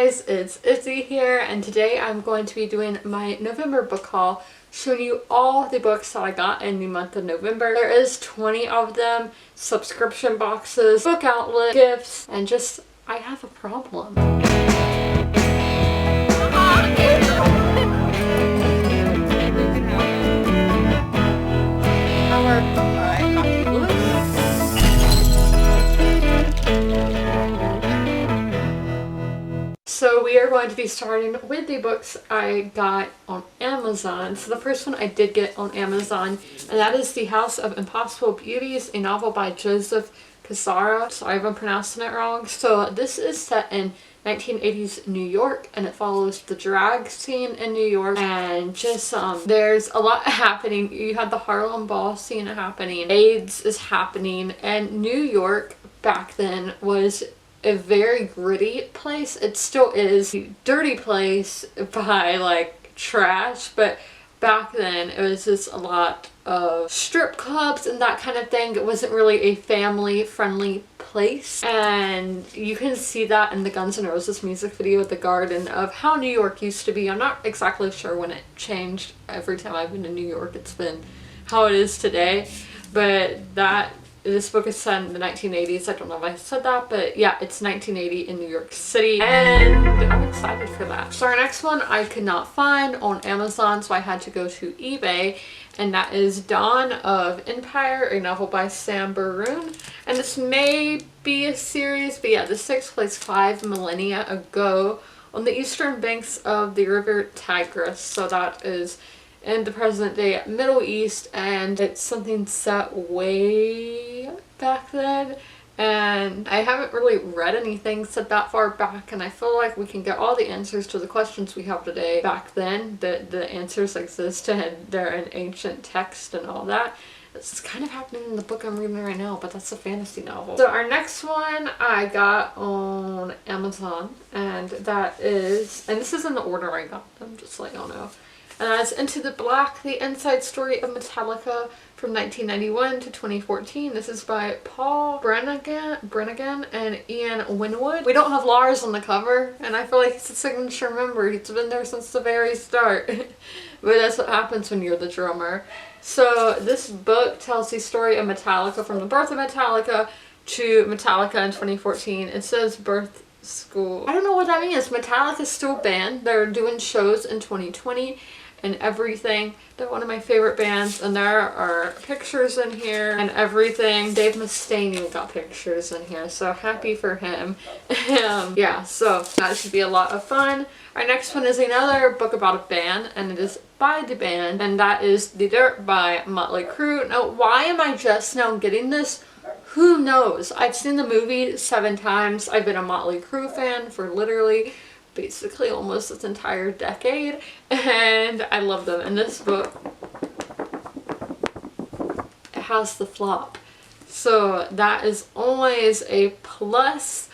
guys, it's Izzy here, and today I'm going to be doing my November book haul, showing you all the books that I got in the month of November. There is 20 of them, subscription boxes, book outlet, gifts, and just, I have a problem. So we are going to be starting with the books I got on Amazon. So the first one I did get on Amazon, and that is The House of Impossible Beauties, a novel by Joseph Cassara. Sorry if I'm pronouncing it wrong. So this is set in 1980s New York, and it follows the drag scene in New York, and just there's a lot happening. You have the Harlem Ball scene happening, AIDS is happening, and New York back then was a very gritty place. It still is a dirty place by like trash, but back then it was just a lot of strip clubs and that kind of thing. It wasn't really a family friendly place, and you can see that in the Guns N' Roses music video, The Garden, of how New York used to be. I'm not exactly sure when it changed. Every time I've been to New York it's been how it is today, but this book is set in the 1980s. I don't know if I said that, but yeah, it's 1980 in New York City, and I'm excited for that. So our next one I could not find on Amazon, so I had to go to eBay, and that is Dawn of Empire, a novel by Sam Baroun. And this may be a series, but yeah, this takes place 5 millennia ago on the eastern banks of the river Tigris. So that is in the present day Middle East, and it's something set way back then, and I haven't really read anything set that far back, and I feel like we can get all the answers to the questions we have today back then. The answers exist and they're in ancient text and all that. It's kind of happening in the book I'm reading right now, but that's a fantasy novel. So our next one I got on Amazon, and that is, and this is in the order I got them, just to let y'all know. And that's Into the Black, the Inside Story of Metallica from 1991 to 2014. This is by Paul Brannigan and Ian Winwood. We don't have Lars on the cover, and I feel like he's a signature member. He's been there since the very start. But that's what happens when you're the drummer. So this book tells the story of Metallica, from the birth of Metallica to Metallica in 2014. It says birth school. I don't know what that means. Metallica's still a band. They're doing shows in 2020 and everything. They're one of my favorite bands, and there are pictures in here and everything. Dave Mustaine got pictures in here, so happy for him. Yeah, so that should be a lot of fun. Our next one is another book about a band, and it is by the band, and that is The Dirt by Motley Crue. Now, why am I just now getting this? Who knows? I've seen the movie 7 times. I've been a Motley Crue fan for literally basically almost this entire decade, and I love them. And this book, it has the flop, so that is always a plus.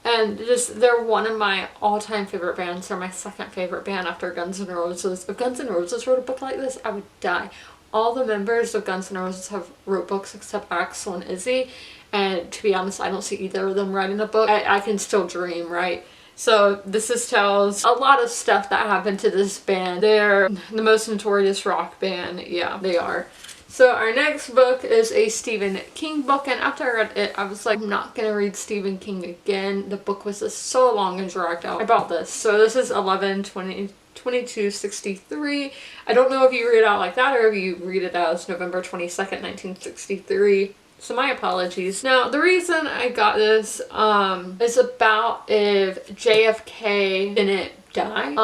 And just, they're one of my all-time favorite bands. They're my second favorite band after Guns N' Roses. If Guns N' Roses wrote a book like this, I would die. All the members of Guns N' Roses have wrote books except Axl and Izzy, and to be honest, I don't see either of them writing a book. I can still dream, right? So this tells a lot of stuff that happened to this band. They're the most notorious rock band. Yeah, they are. So our next book is a Stephen King book, and after I read it, I was like, I'm not gonna read Stephen King again. The book was just so long and dragged out. I bought this. So this is 11/20/2263. I don't know if you read it out like that or if you read it as November 22nd, 1963. So my apologies. Now, the reason I got this is about if JFK didn't die.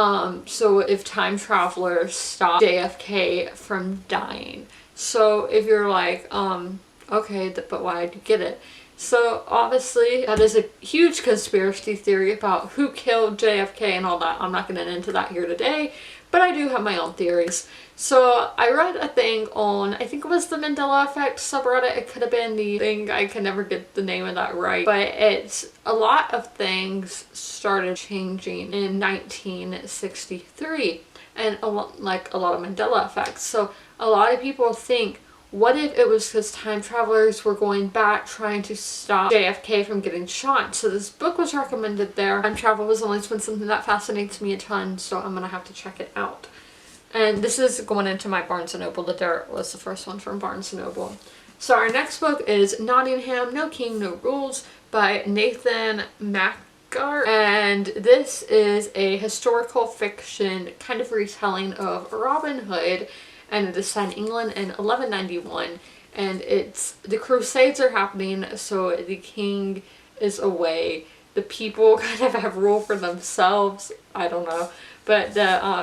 So if time travelers stop JFK from dying. So if you're like, okay, but why did you get it? So obviously that is a huge conspiracy theory about who killed JFK and all that. I'm not going to get into that here today, but I do have my own theories. So I read a thing on, I think it was the Mandela Effect subreddit. It could have been the thing, I can never get the name of that right. But it's, a lot of things started changing in 1963. And a lot of Mandela effects. So a lot of people think, what if it was because time travelers were going back trying to stop JFK from getting shot? So this book was recommended there. Time travel has always been something that fascinates me a ton, so I'm gonna have to check it out. And this is going into my Barnes & Noble. The Dirt was the first one from Barnes & Noble. So our next book is Nottingham, No King, No Rules by Nathan Mackar. And this is a historical fiction kind of retelling of Robin Hood. And it is set in England in 1191. And it's, the Crusades are happening, so the king is away. The people kind of have rule for themselves. I don't know. But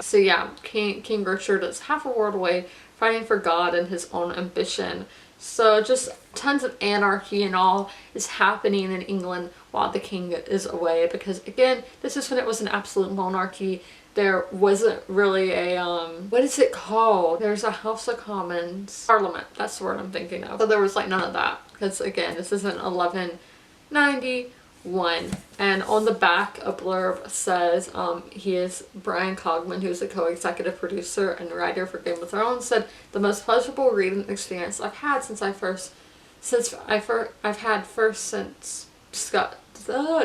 so yeah, King Richard is half a world away, fighting for God and his own ambition. So just tons of anarchy and all is happening in England while the king is away, because again, this is when it was an absolute monarchy. There wasn't really a, what is it called? There's a House of Commons Parliament. That's the word I'm thinking of. So there was like none of that, because again, this is in 1191. And on the back, a blurb says he is Brian Cogman, who's a co-executive producer and writer for Game of Thrones, said the most pleasurable reading experience I've had since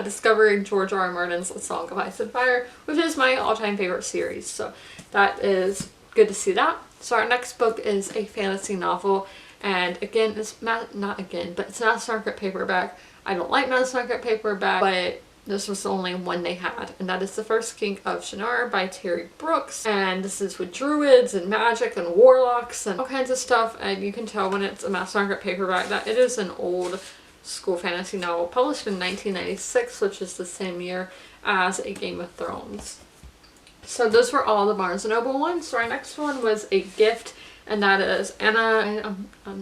discovering George R. R. Martin's A Song of Ice and Fire, which is my all-time favorite series. So that is good to see that. So our next book is a fantasy novel, and again, it's not again, but it's Madison Margaret paperback. I don't like Madison Margaret paperback, but this was the only one they had, and that is The First King of Shannara by Terry Brooks. And this is with druids and magic and warlocks and all kinds of stuff, and you can tell when it's a Madison Margaret paperback that it is an old school fantasy novel published in 1996, which is the same year as A Game of Thrones. So those were all the Barnes & Noble ones. So our next one was a gift, and that is Anna,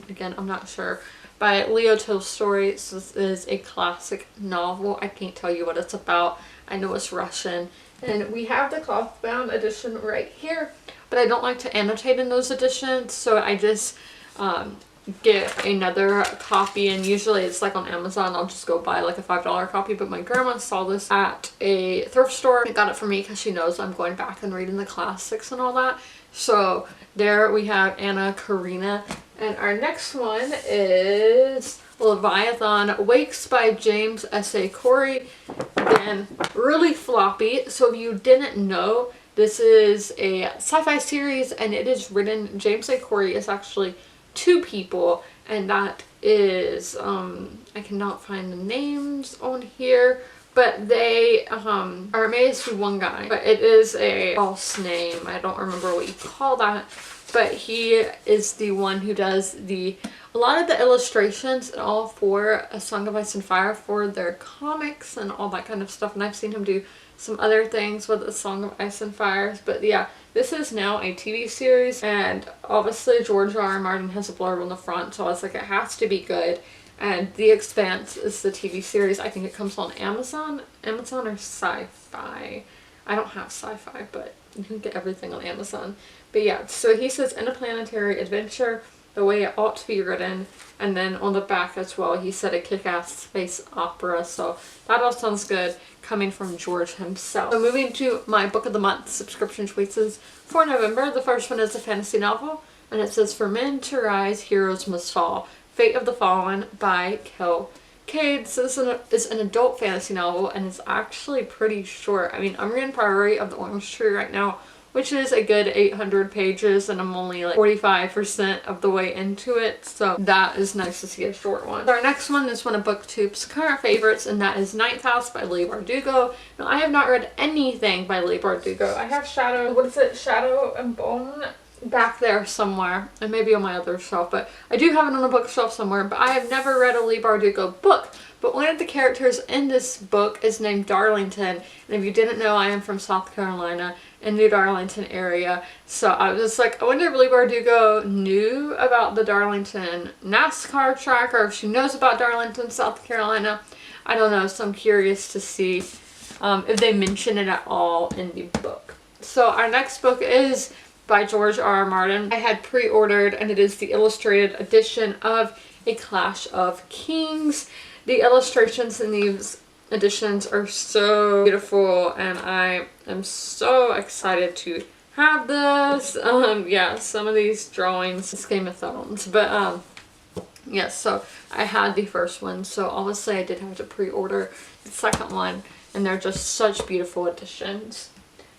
again, I'm not sure, by Leo Tolstoy. So this is a classic novel. I can't tell you what it's about. I know it's Russian. And we have the cloth-bound edition right here, but I don't like to annotate in those editions, so I just get another copy, and usually it's like on Amazon. I'll just go buy like a $5 copy, but my grandma saw this at a thrift store and got it for me because she knows I'm going back and reading the classics and all that. So there we have Anna Karenina. And our next one is Leviathan Wakes by James S.A. Corey. Again, really floppy. So if you didn't know, this is a sci-fi series, and it is written, James A. Corey is actually two people, and that is, I cannot find the names on here, but they are made to one guy, but it is a false name. I don't remember what you call that, but he is the one who does a lot of the illustrations and all for A Song of Ice and Fire for their comics and all that kind of stuff, and I've seen him do some other things with A Song of Ice and Fire. But yeah, this is now a TV series, and obviously George R. R. Martin has a blurb on the front, so I was like, it has to be good. And The Expanse is the TV series. I think it comes on Amazon or Sci-Fi. I don't have Sci-Fi, but you can get everything on Amazon. But yeah, so he says interplanetary adventure, the way it ought to be written, and then on the back as well, he said a kick-ass space opera, so that all sounds good coming from George himself. So moving to my book of the month subscription choices for November, the first one is a fantasy novel, and it says For Men to Rise, Heroes Must Fall, Fate of the Fallen by Kel Cade. So this is an adult fantasy novel, and it's actually pretty short. I mean, I'm reading Priory of the Orange Tree right now, which is a good 800 pages, and I'm only like 45% of the way into it, so that is nice to see a short one. Our next one is one of BookTube's current favorites, and that is Ninth House by Leigh Bardugo. Now, I have not read anything by Leigh Bardugo. I have Shadow and Bone back there somewhere, and maybe on my other shelf, but I do have it on a bookshelf somewhere, but I have never read a Leigh Bardugo book. But one of the characters in this book is named Darlington, and if you didn't know, I am from South Carolina, in the Darlington area, so I was just like, I wonder if Leigh Bardugo knew about the Darlington NASCAR track, or if she knows about Darlington, South Carolina. I don't know, so I'm curious to see if they mention it at all in the book. So our next book is by George R. R. Martin. I had pre-ordered, and it is the illustrated edition of A Clash of Kings. The illustrations in these editions are so beautiful, and I am so excited to have this. Yeah, some of these drawings, it's Game of Thrones, but yes, so I had the first one, so obviously I did have to pre-order the second one, and they're just such beautiful additions.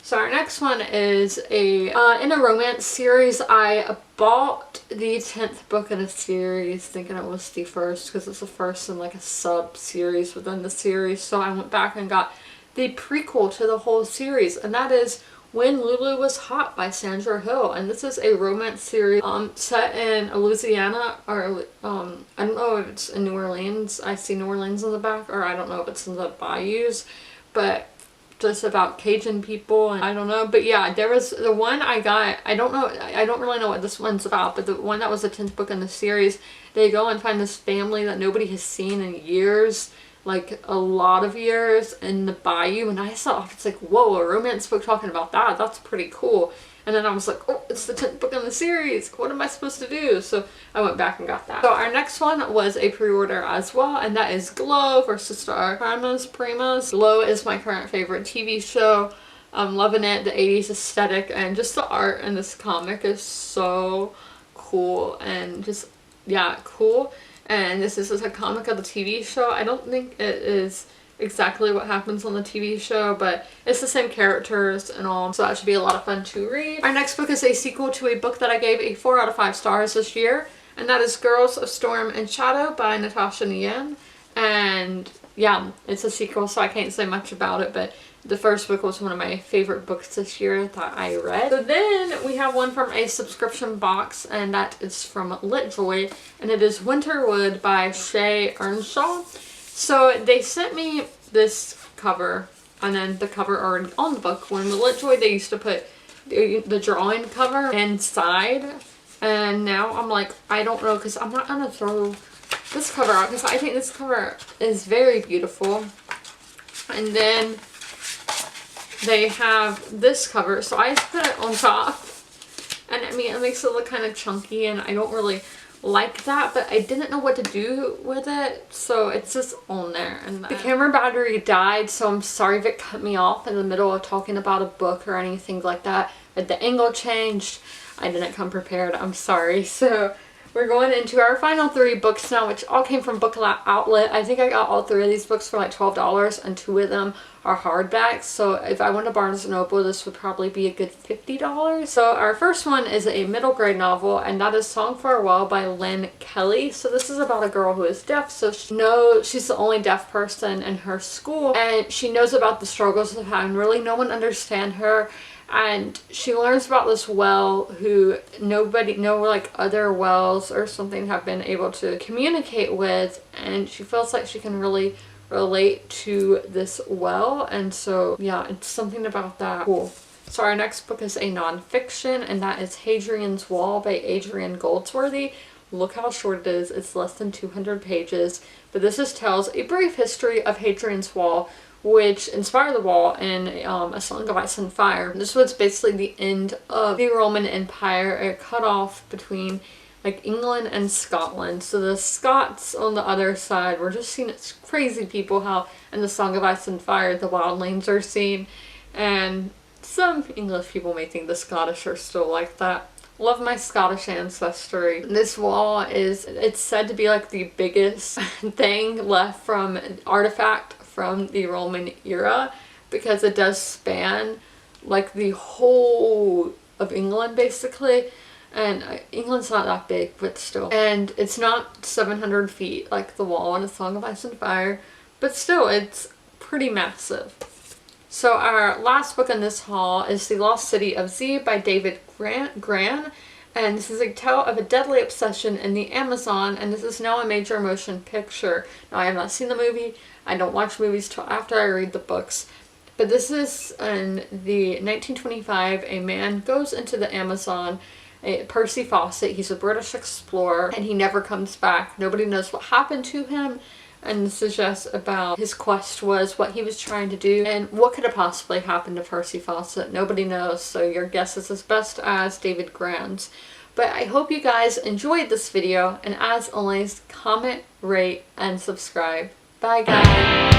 So our next one is in a romance series. I bought the 10th book in a series thinking it was the first because it's the first in like a sub-series within the series. So I went back and got the prequel to the whole series, and that is When Lulu Was Hot by Sandra Hill. And this is a romance series set in Louisiana, or I don't know if it's in New Orleans. I see New Orleans in the back, or I don't know if it's in the bayous, but just about Cajun people, and I don't know. But yeah, there was the one I got, I don't really know what this one's about, but the one that was the 10th book in the series, they go and find this family that nobody has seen in years, like a lot of years, in the bayou, and I saw, it's like, whoa, a romance book talking about that, that's pretty cool. And then I was like, oh, it's the 10th book in the series, what am I supposed to do? So I went back and got that. So our next one was a pre-order as well, and that is Glow for Sister Primas. Glow is my current favorite TV show. I'm loving it, the 80s aesthetic, and just the art in this comic is so cool, and just, yeah, cool. And this is a comic of the TV show. I don't think it is exactly what happens on the TV show, but it's the same characters and all, so that should be a lot of fun to read. Our next book is a sequel to a book that I gave a 4 out of 5 stars this year, and that is Girls of Storm and Shadow by Natasha Nguyen. And yeah, it's a sequel, so I can't say much about it, but the first book was one of my favorite books this year that I read. So then we have one from a subscription box, and that is from LitJoy, and it is Winterwood by Shay Earnshaw. So they sent me this cover, and then the cover already on the book. When with LitJoy, they used to put the drawing cover inside, and now I'm like, I don't know, because I'm not gonna throw this cover out because I think this cover is very beautiful. And then they have this cover, so I just put it on top, and I mean, it makes it look kind of chunky, and I don't really like that, but I didn't know what to do with it, so it's just on there. And the camera battery died, so I'm sorry if it cut me off in the middle of talking about a book or anything like that, but the angle changed. I didn't come prepared, I'm sorry. So we're going into our final 3 books now, which all came from Book Outlet. I think I got all 3 of these books for like $12, and 2 of them are hardbacks. So if I went to Barnes & Noble, this would probably be a good $50. So our first one is a middle grade novel, and that is Song for a While by Lynn Kelly. So this is about a girl who is deaf. So she's the only deaf person in her school, and she knows about the struggles of having really no one understand her. And she learns about this well who no like other wells or something have been able to communicate with, and she feels like she can really relate to this well. And so yeah, it's something about that. Cool. So our next book is a nonfiction, and that is Hadrian's Wall by Adrian Goldsworthy. Look how short it is. It's less than 200 pages, but this tells a brief history of Hadrian's Wall, which inspired the wall in A Song of Ice and Fire. This was basically the end of the Roman Empire. It cut off between like England and Scotland. So the Scots on the other side were just seen as crazy people, how in The Song of Ice and Fire the wildlings are seen. And some English people may think the Scottish are still like that. Love my Scottish ancestry. This wall it's said to be like the biggest thing left from an artifact from the Roman era, because it does span like the whole of England basically, and England's not that big, but still, and it's not 700 feet like the wall in A Song of Ice and Fire, but still it's pretty massive. So our last book in this haul is The Lost City of Z by David Gran, and this is a tale of a deadly obsession in the Amazon, and this is now a major motion picture. Now I have not seen the movie. I don't watch movies till after I read the books. But this is in the 1925, a man goes into the Amazon, Percy Fawcett, he's a British explorer, and he never comes back. Nobody knows what happened to him, and this is just about his quest was, what he was trying to do, and what could have possibly happened to Percy Fawcett. Nobody knows, so your guess is as best as David Gran's. But I hope you guys enjoyed this video, and as always, comment, rate, and subscribe. Bye guys!